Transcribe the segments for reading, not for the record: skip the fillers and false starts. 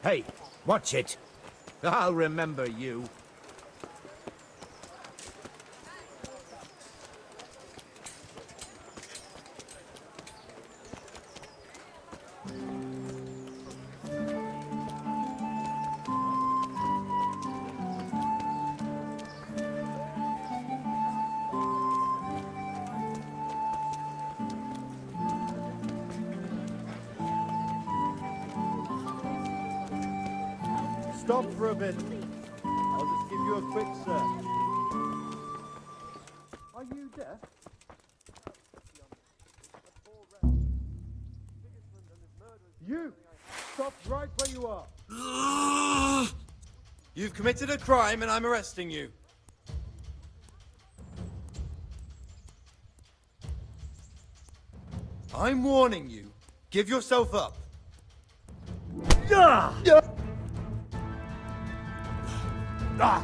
Hey, watch it. I'll remember you. Stop for a bit. I'll just give you a quick search. Are you deaf? You! Stop right where you are. You've committed a crime and I'm arresting you. I'm warning you. Give yourself up.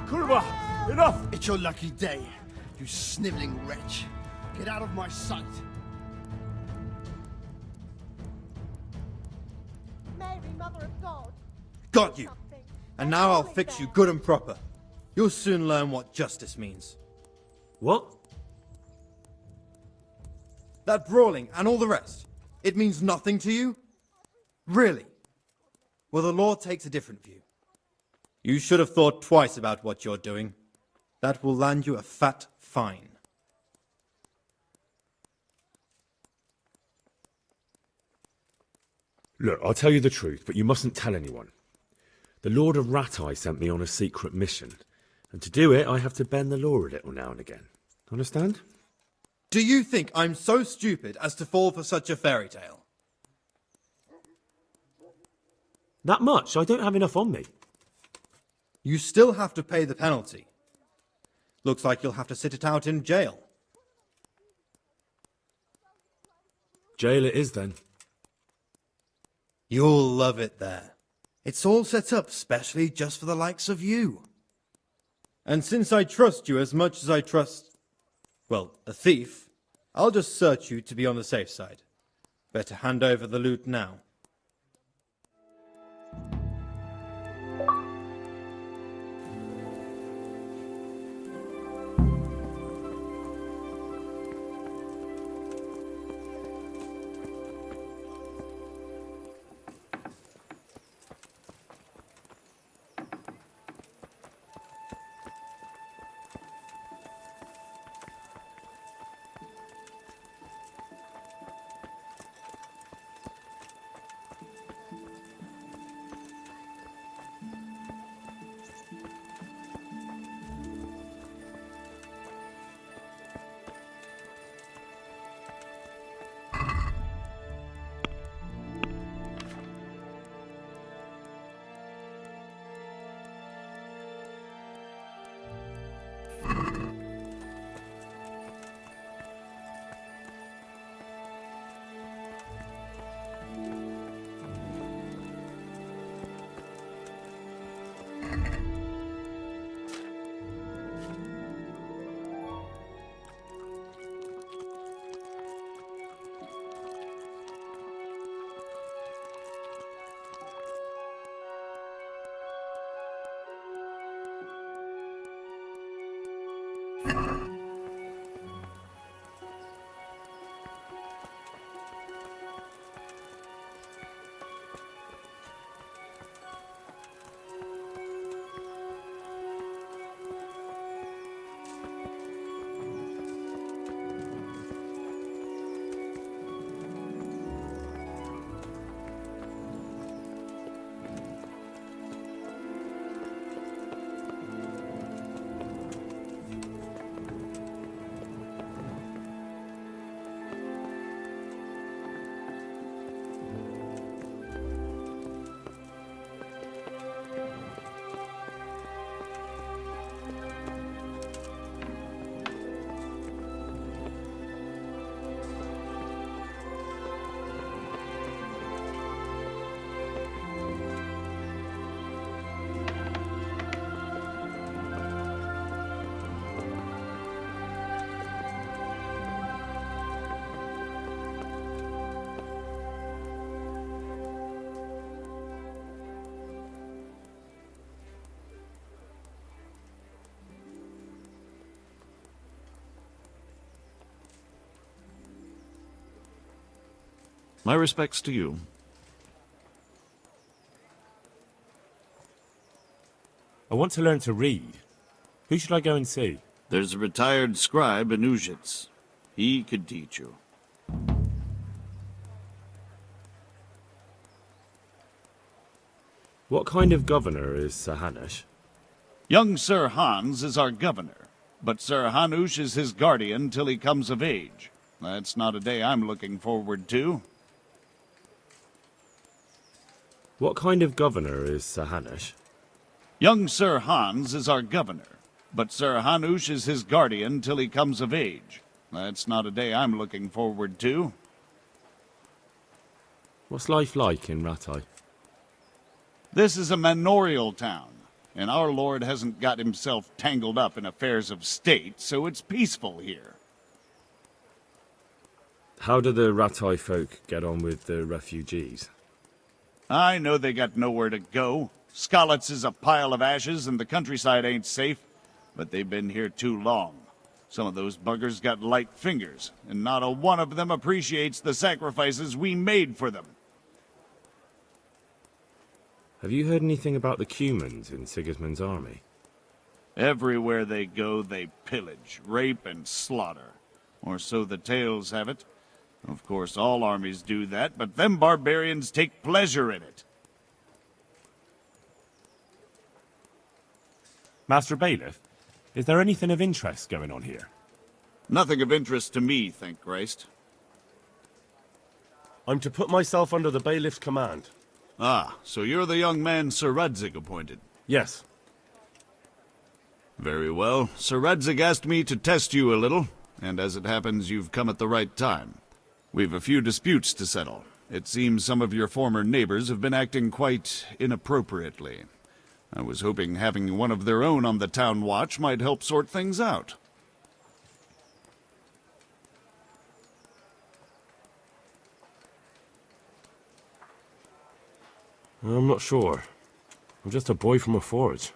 Kurva! Enough! It's your lucky day, you sniveling wretch. Get out of my sight. Mary, Mother of God. Got you. And now I'll fix you good and proper. You'll soon learn what justice means. What? That brawling and all the rest, it means nothing to you? Really? Well, the law takes a different view. You should have thought twice about what you're doing. That will land you a fat fine. Look, I'll tell you the truth, but you mustn't tell anyone. The Lord of Ratai sent me on a secret mission, and to do it, I have to bend the law a little now and again. Understand? Do you think I'm so stupid as to fall for such a fairy tale? That much? I don't have enough on me. You still have to pay the penalty. Looks like you'll have to sit it out in jail. Jail it is, then. You'll love it there. It's all set up specially just for the likes of you. And since I trust you as much as I trust, well, a thief, I'll just search you to be on the safe side. Better hand over the loot now. My respects to you. I want to learn to read. Who should I go and see? There's a retired scribe in Uzhitz. He could teach you. What kind of governor is Sir Hanush? Young Sir Hans is our governor, but Sir Hanush is his guardian till he comes of age. That's not a day I'm looking forward to. What kind of governor is Sir Hanush? Young Sir Hans is our governor, but Sir Hanush is his guardian till he comes of age. That's not a day I'm looking forward to. What's life like in Ratai? This is a manorial town, and our lord hasn't got himself tangled up in affairs of state, so it's peaceful here. How do the Ratai folk get on with the refugees? I know they got nowhere to go. Skalitz is a pile of ashes, and the countryside ain't safe, but they've been here too long. Some of those buggers got light fingers, and not a one of them appreciates the sacrifices we made for them. Have you heard anything about the Cumans in Sigismund's army? Everywhere they go, they pillage, rape, and slaughter. Or so the tales have it. Of course, all armies do that, but them barbarians take pleasure in it. Master Bailiff, is there anything of interest going on here? Nothing of interest to me, thank Christ. I'm to put myself under the bailiff's command. Ah, so you're the young man Sir Radzig appointed. Yes. Very well. Sir Radzig asked me to test you a little, and as it happens, you've come at the right time. We've a few disputes to settle. It seems some of your former neighbors have been acting quite inappropriately. I was hoping having one of their own on the town watch might help sort things out. I'm not sure. I'm just a boy from a forge.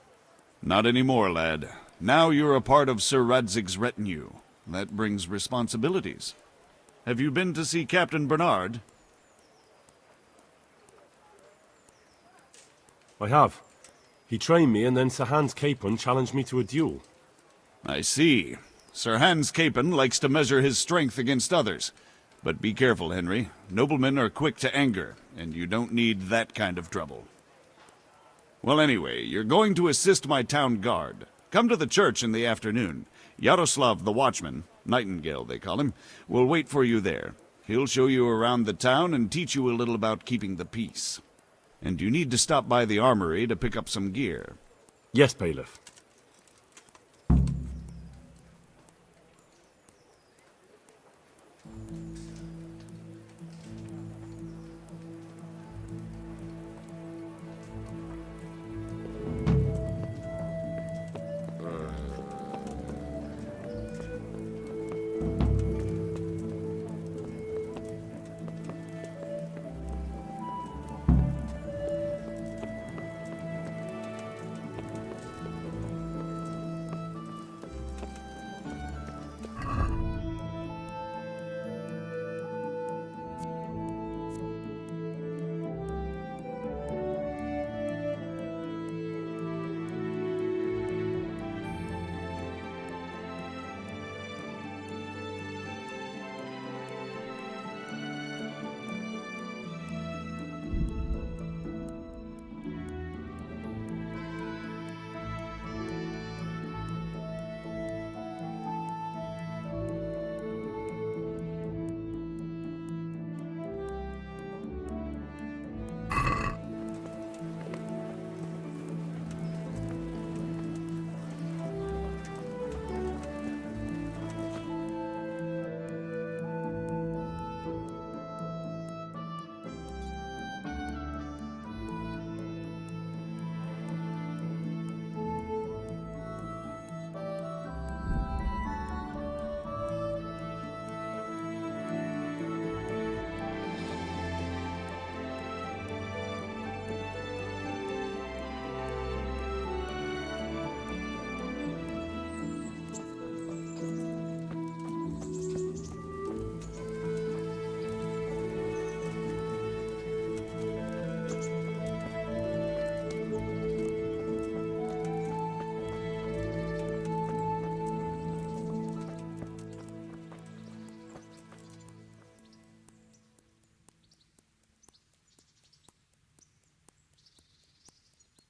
Not anymore, lad. Now you're a part of Sir Radzig's retinue. That brings responsibilities. Have you been to see Captain Bernard? I have. He trained me, and then Sir Hans Capon challenged me to a duel. I see. Sir Hans Capon likes to measure his strength against others. But be careful, Henry. Noblemen are quick to anger, and you don't need that kind of trouble. Well, anyway, you're going to assist my town guard. Come to the church in the afternoon. Yaroslav the watchman, Nightingale they call him, will wait for you there. He'll show you around the town and teach you a little about keeping the peace. And you need to stop by the armory to pick up some gear. Yes, Bailiff.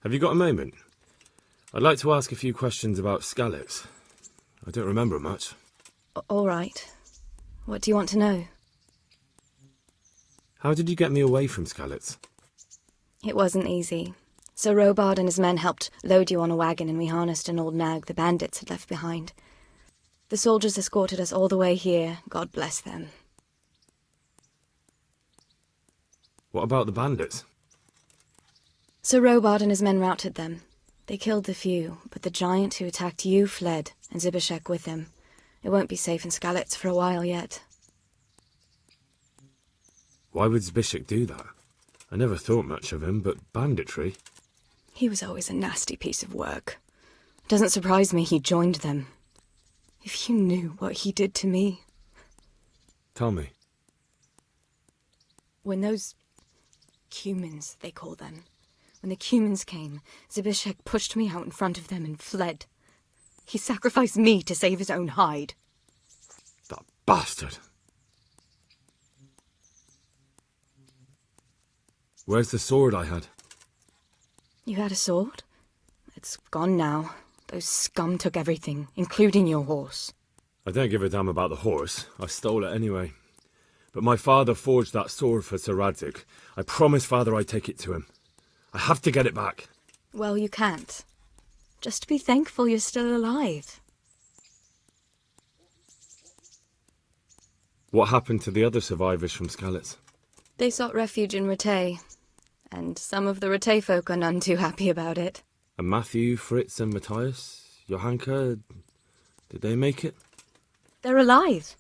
Have you got a moment? I'd like to ask a few questions about Skalitz. I don't remember much. All right. What do you want to know? How did you get me away from Skalitz? It wasn't easy. Sir Robard and his men helped load you on a wagon and we harnessed an old nag the bandits had left behind. The soldiers escorted us all the way here, God bless them. What about the bandits? Sir Robard and his men routed them. They killed the few, but the giant who attacked you fled, and Zibishek with him. It won't be safe in Skalitz for a while yet. Why would Zbyszek do that? I never thought much of him, but banditry? He was always a nasty piece of work. It doesn't surprise me he joined them. If you knew what he did to me. Tell me. When those humans, they call them, when the humans came, Zbyszek pushed me out in front of them and fled. He sacrificed me to save his own hide. That bastard! Where's the sword I had? You had a sword? It's gone now. Those scum took everything, including your horse. I don't give a damn about the horse. I stole it anyway. But my father forged that sword for Sir Radzig. I promised father I'd take it to him. I have to get it back. Well, you can't. Just be thankful you're still alive. What happened to the other survivors from Skalitz? They sought refuge in Ratay, and some of the Ratay folk are none too happy about it. And Matthew, Fritz and Matthias? Johanka? Did they make it? They're alive.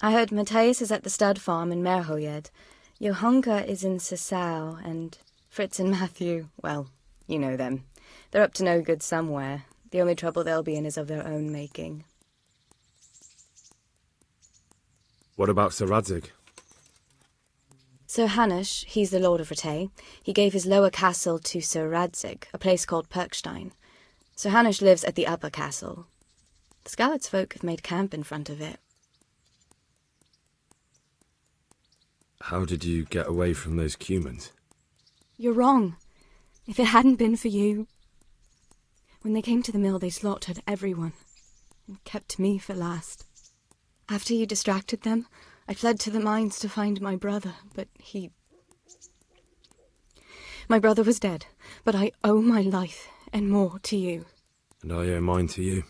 I heard Matthias is at the stud farm in Merhoyed. Johanka is in Sasau, and Fritz and Matthew, well, you know them. They're up to no good somewhere. The only trouble they'll be in is of their own making. What about Sir Radzig? Sir Hanush, he's the Lord of Ratay. He gave his lower castle to Sir Radzig, a place called Perkstein. Sir Hanush lives at the upper castle. The Skalitz folk have made camp in front of it. How did you get away from those Cumans? You're wrong. If it hadn't been for you... When they came to the mill, they slaughtered everyone, and kept me for last. After you distracted them, I fled to the mines to find my brother, but he... My brother was dead, but I owe my life and more to you. And I owe mine to you.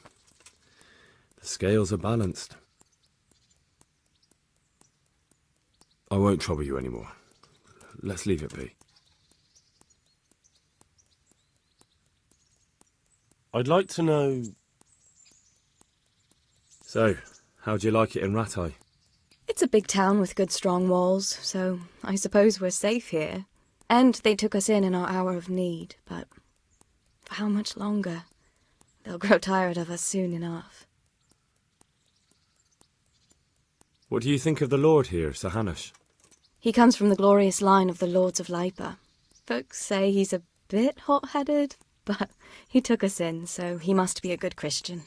The scales are balanced. I won't trouble you anymore. Let's leave it be. I'd like to know... So, how'd you like it in Ratay? It's a big town with good strong walls, so I suppose we're safe here. And they took us in our hour of need, but for how much longer? They'll grow tired of us soon enough. What do you think of the Lord here, Sir Hanush? He comes from the glorious line of the Lords of Lipa. Folks say he's a bit hot-headed, but he took us in, so he must be a good Christian.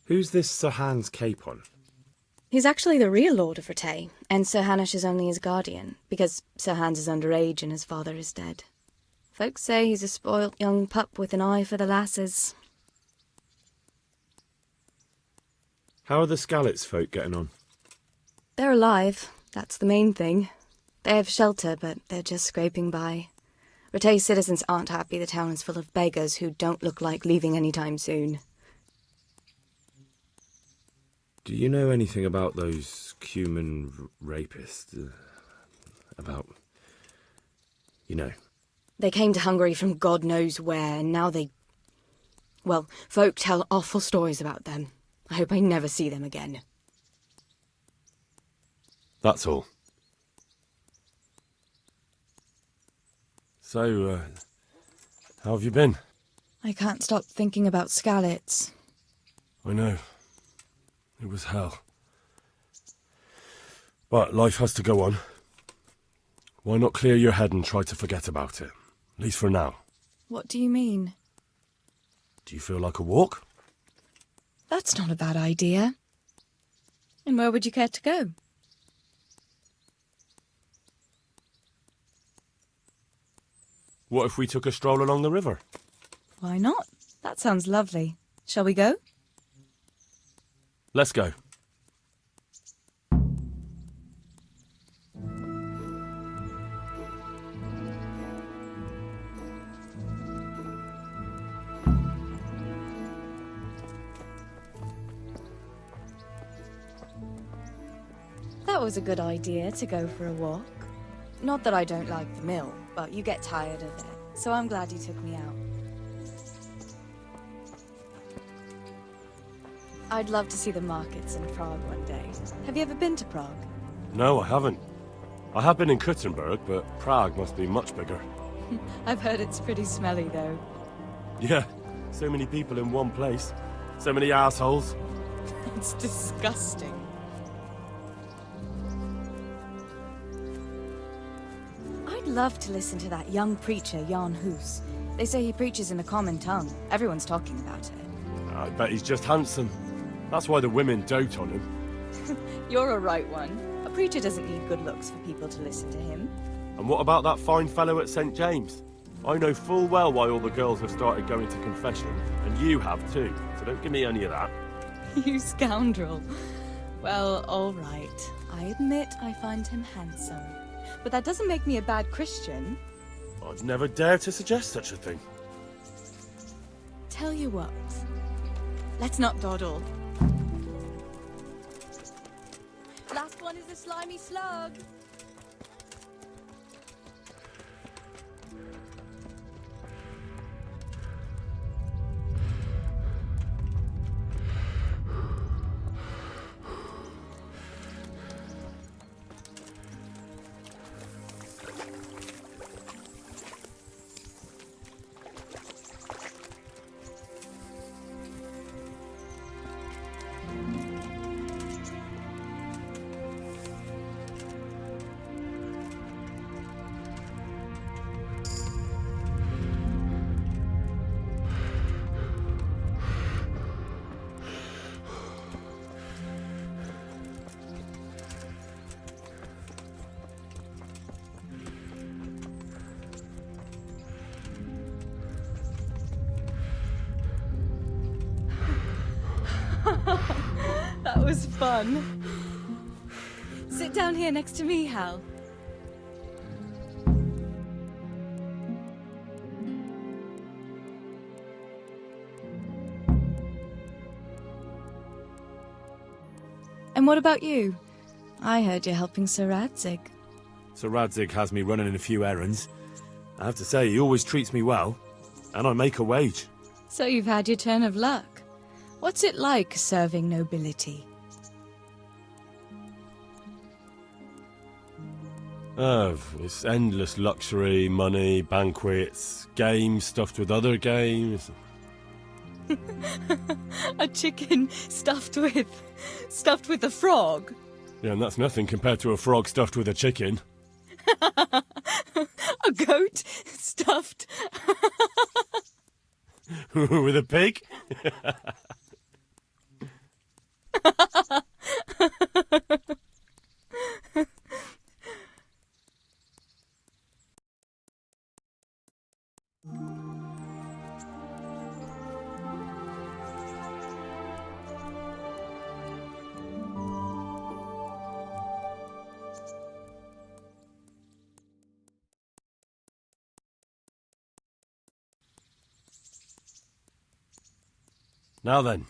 Who's this Sir Hans Capon? He's actually the real Lord of Ratay, and Sir Hanush is only his guardian, because Sir Hans is underage and his father is dead. Folks say he's a spoilt young pup with an eye for the lasses. How are the Skalitz folk getting on? They're alive, that's the main thing. They have shelter, but they're just scraping by. Ratay citizens aren't happy the town is full of beggars who don't look like leaving anytime soon. Do you know anything about those Cuman rapists? About... you know. They came to Hungary from God knows where, and now they... Well, folk tell awful stories about them. I hope I never see them again. That's all. So, how have you been? I can't stop thinking about Skalitz. I know. It was hell. But life has to go on. Why not clear your head and try to forget about it? At least for now. What do you mean? Do you feel like a walk? That's not a bad idea. And where would you care to go? What if we took a stroll along the river? Why not? That sounds lovely. Shall we go? Let's go. That was a good idea to go for a walk. Not that I don't like the mill, but you get tired of it, so I'm glad you took me out. I'd love to see the markets in Prague one day. Have you ever been to Prague? No, I haven't. I have been in Kuttenberg, but Prague must be much bigger. I've heard it's pretty smelly, though. Yeah, so many people in one place. So many assholes. It's disgusting. I'd love to listen to that young preacher, Jan Hus. They say he preaches in a common tongue. Everyone's talking about it. I bet he's just handsome. That's why the women dote on him. You're a right one. A preacher doesn't need good looks for people to listen to him. And what about that fine fellow at St. James? I know full well why all the girls have started going to confession, and you have too, so don't give me any of that. You scoundrel. Well, all right. I admit I find him handsome. But that doesn't make me a bad Christian. I'd never dare to suggest such a thing. Tell you what. Let's not dawdle. Last one is a slimy slug. That was fun. Sit down here next to me, Hal. And what about you? I heard you're helping Sir Radzig. Sir Radzig has me running a few errands. I have to say, he always treats me well, and I make a wage. So you've had your turn of luck. What's it like serving nobility? Oh, it's endless luxury, money, banquets, games stuffed with other games. A chicken stuffed with a frog? Yeah, and that's nothing compared to a frog stuffed with a chicken. A goat stuffed... With a pig? Now then.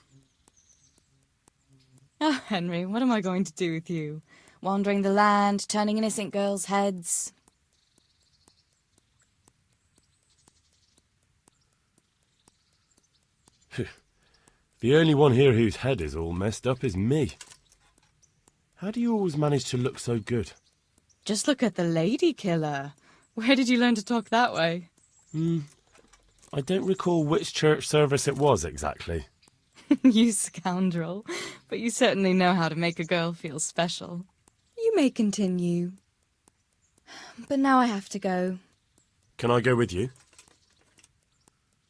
Oh, Henry, what am I going to do with you? Wandering the land, turning innocent girls' heads. The only one here whose head is all messed up is me. How do you always manage to look so good? Just look at the lady killer. Where did you learn to talk that way? I don't recall which church service it was exactly. You scoundrel. But you certainly know how to make a girl feel special. You may continue. But now I have to go. Can I go with you?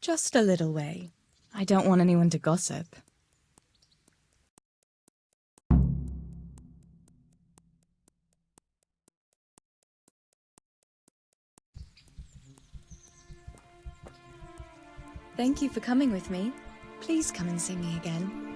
Just a little way. I don't want anyone to gossip. Thank you for coming with me. Please come and see me again.